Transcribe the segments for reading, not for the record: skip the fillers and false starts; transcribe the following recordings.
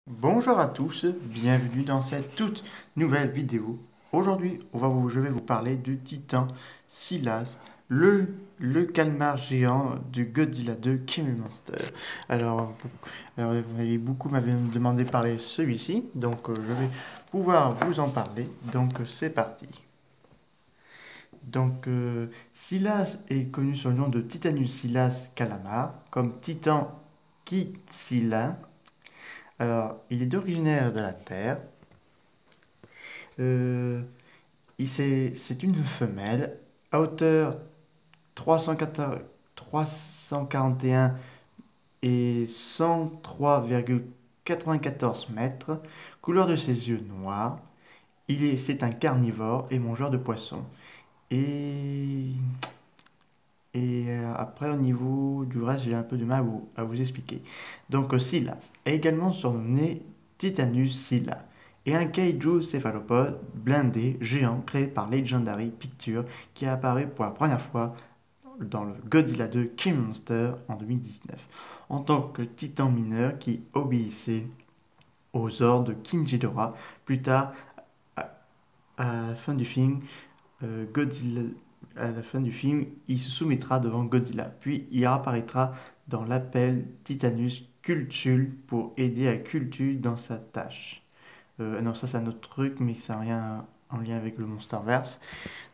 Bonjour à tous, bienvenue dans cette toute nouvelle vidéo. Aujourd'hui, je vais vous parler du titan Silas, le calmar géant du Godzilla 2 King Monster. Alors, beaucoup m'avaient demandé de parler de celui-ci, donc je vais pouvoir vous en parler. Donc, c'est parti. Donc, Silas est connu sous le nom de Titanus Silas calamar, comme Titan Kitsila. Alors, il est originaire de la Terre. Euh, c'est une femelle à hauteur 314 341 et 103,94 mètres. Couleur de ses yeux noirs. C'est un carnivore et mangeur de poissons. Et, après, au niveau du reste, j'ai un peu de mal à vous expliquer. Donc, Silas est également surnommé Titanus Scylla et un kaiju céphalopode blindé géant créé par Legendary Pictures qui a apparu pour la première fois dans le Godzilla 2 King Monster en 2019 en tant que titan mineur qui obéissait aux ordres de King Ghidorah. Plus tard, à, à la fin du film, Godzilla, à la fin du film, il se soumettra devant Godzilla, puis il apparaîtra dans l'appel Titanus Cultul pour aider à Cultu dans sa tâche. Non, ça c'est un autre truc, mais ça n'a rien en lien avec le Monsterverse.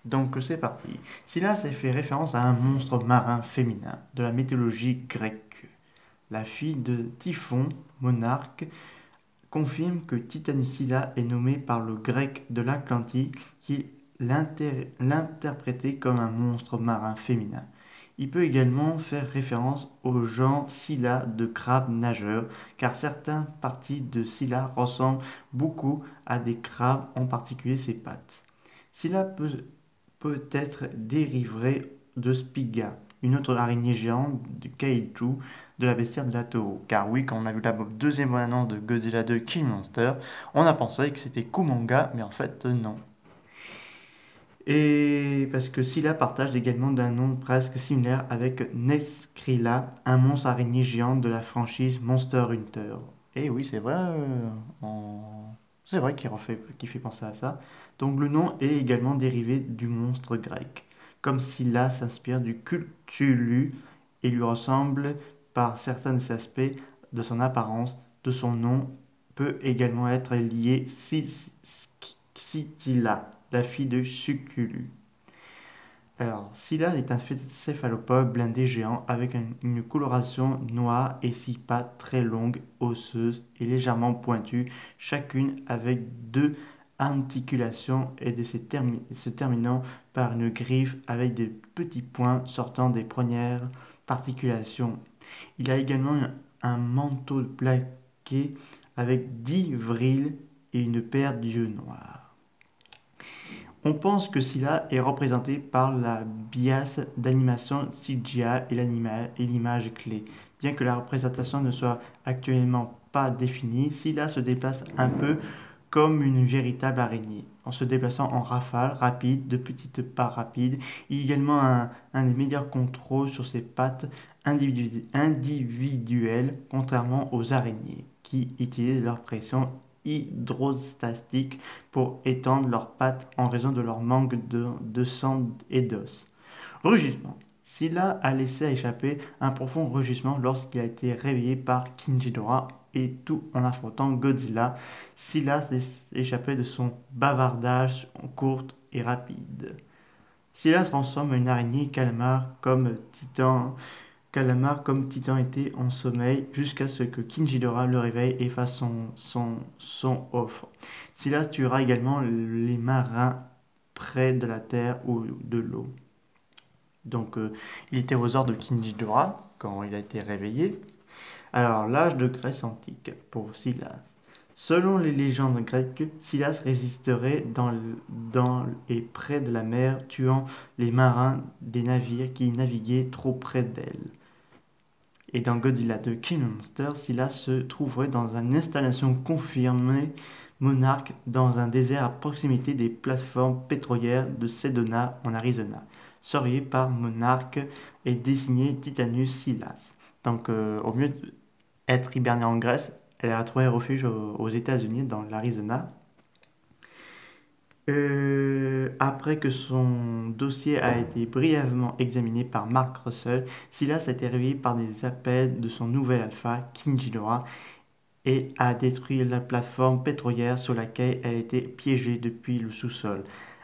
Donc c'est parti. Scylla fait référence à un monstre marin féminin de la mythologie grecque. La fille de Typhon, monarque, confirme que Titanicilla est nommée par le grec de l'Atlantique qui l'interprétait comme un monstre marin féminin. Il peut également faire référence au genre Scylla de crabe nageur, car certaines parties de Scylla ressemblent beaucoup à des crabes, en particulier ses pattes. Scylla peut être dérivé de Spiga, une autre araignée géante du kaiju de la bestiaire de la Toho. Car oui, quand on a vu la deuxième annonce de Godzilla 2 King Monster, on a pensé que c'était Kumanga, mais en fait non. Et parce que Scylla partage également d'un nom presque similaire avec Nescrilla, un monstre araignée géante de la franchise Monster Hunter. Et oui, c'est vrai, c'est vrai qu'il fait penser à ça. Donc le nom est également dérivé du monstre grec, comme Scylla s'inspire du Cthulhu et lui ressemble par certains aspects de son apparence, de son nom peut également être lié Scylla, la fille de Cthulhu. Alors, Scylla est un céphalopode blindé géant avec une coloration noire et six pattes très longues, osseuses et légèrement pointues, chacune avec deux articulations et se terminant par une griffe avec des petits points sortant des premières articulations. Il a également un manteau plaqué avec 10 vrils et une paire d'yeux noirs. On pense que Scylla est représenté par la bias d'animation CGI et l'image clé. Bien que la représentation ne soit actuellement pas définie, Scylla se déplace un peu comme une véritable araignée, en se déplaçant en rafale rapide, de petites pas rapides. Il y a également un des meilleurs contrôles sur ses pattes individuelles, contrairement aux araignées, qui utilisent leur pression hydrostatique pour étendre leurs pattes en raison de leur manque de sang et d'os. Rugissement. Scylla a laissé échapper un profond rugissement lorsqu'il a été réveillé par King Ghidorah et tout en affrontant Godzilla. Scylla s'est échappé de son bavardage court et rapide. Scylla se transforme en une araignée calamar comme Titan était en sommeil jusqu'à ce que King Ghidorah le réveille et fasse son offre. Scylla tuera également les marins près de la terre ou de l'eau. Donc, il était aux ordres de King Ghidorah quand il a été réveillé. Alors, l'âge de Grèce antique pour Scylla. Selon les légendes grecques, Scylla résisterait dans et près de la mer, tuant les marins des navires qui naviguaient trop près d'elle. Et dans Godzilla 2 King Monster, Scylla se trouverait dans une installation confirmée monarque dans un désert à proximité des plateformes pétrolières de Sedona en Arizona, surveillé par Monarque et désigné Titanus Silas. Donc, au mieux d'être hibernée en Grèce, elle a trouvé refuge aux États-Unis, dans l'Arizona. Après que son dossier a été brièvement examiné par Mark Russell, Silas a été réveillé par des appels de son nouvel alpha, King Ghidorah, et a détruit la plateforme pétrolière sur laquelle elle était piégée depuis le sous-sol.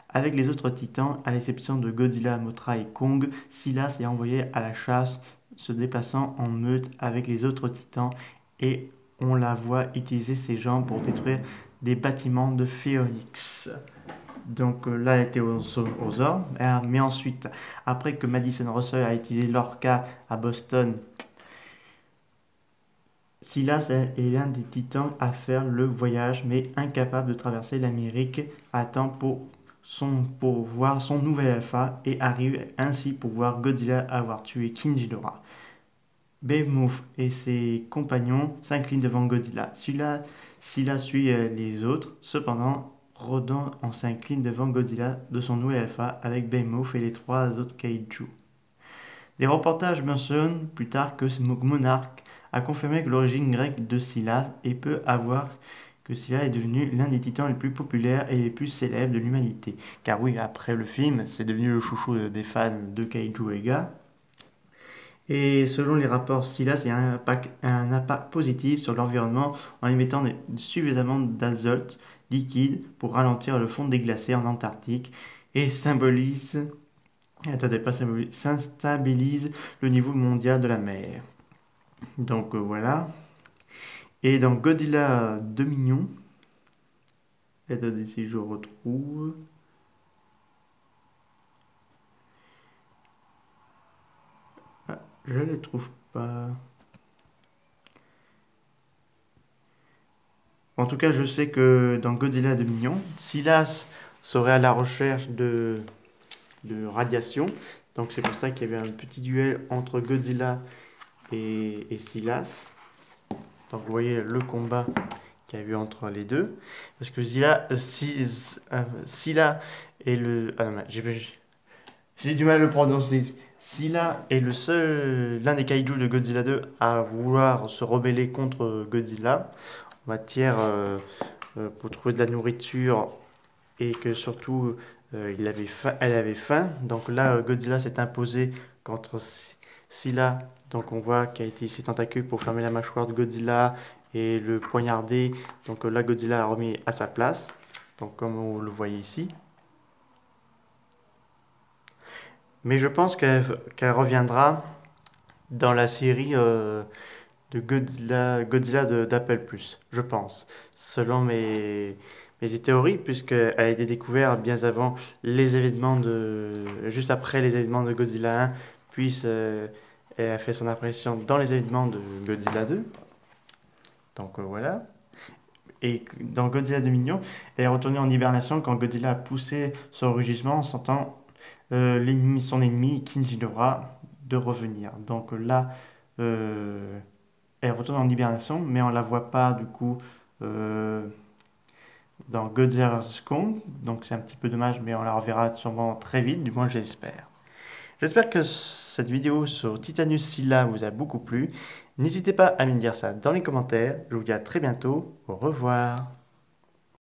Avec les autres titans, à l'exception de Godzilla, Mothra et Kong, Silas est envoyé à la chasse, se déplaçant en meute avec les autres titans, et on la voit utiliser ses jambes pour détruire des bâtiments de Phéonix. Donc là, elle était aux ordres. Mais ensuite, après que Madison Russell a utilisé l'Orca à Boston, Silas est l'un des titans à faire le voyage, mais incapable de traverser l'Amérique à temps pour voir son nouvel alpha, et arrive ainsi pour voir Godzilla avoir tué King Ghidorah. Behemoth et ses compagnons s'inclinent devant Godzilla. Silas suit les autres. Cependant, Rodan s'incline devant Godzilla de son nouvel alpha avec Behemoth et les trois autres kaiju. Des reportages mentionnent plus tard que Monarch a confirmé que l'origine grecque de Silas et peut avoir que Silas est devenu l'un des titans les plus populaires et les plus célèbres de l'humanité. Car oui, après le film, c'est devenu le chouchou des fans de Kaiju Ega. Et selon les rapports, Silas a un impact positif sur l'environnement en émettant suffisamment d'azote liquide pour ralentir le fond des glaciers en Antarctique et stabilise le niveau mondial de la mer. Donc voilà. Et dans Godzilla Dominion, attendez si je retrouve. Ah, je ne les trouve pas. En tout cas, je sais que dans Godzilla Dominion, Silas serait à la recherche de radiation. Donc c'est pour ça qu'il y avait un petit duel entre Godzilla et Silas. Donc vous voyez le combat qu'il y a eu entre les deux. Parce que Scylla est le... Ah non, j'ai du mal à le prononcer. Scylla est l'un des kaiju de Godzilla 2 à vouloir se rebeller contre Godzilla en matière pour trouver de la nourriture, et que surtout elle avait faim. Donc là, Godzilla s'est imposé contre Scylla. Donc on voit qu'il a été ses tentacules pour fermer la mâchoire de Godzilla et le poignarder. Donc là, Godzilla a remis à sa place. Donc comme vous le voyez ici. Mais je pense qu'elle reviendra dans la série de Godzilla d'Apple+, je pense. Selon mes théories, puisqu'elle a été découverte bien avant les événements juste après les événements de Godzilla 1, puis elle a fait son apparition dans les événements de Godzilla 2. Donc voilà. Et dans Godzilla Dominion, elle est retournée en hibernation quand Godzilla a poussé son rugissement en sentant son ennemi, King Ghidorah, de revenir. Donc là, elle retourne en hibernation, mais on la voit pas du coup dans Godzilla vs Kong. Donc c'est un petit peu dommage, mais on la reverra sûrement très vite, du moins j'espère. J'espère que cette vidéo sur Titanus Scylla vous a beaucoup plu. N'hésitez pas à me dire ça dans les commentaires. Je vous dis à très bientôt. Au revoir.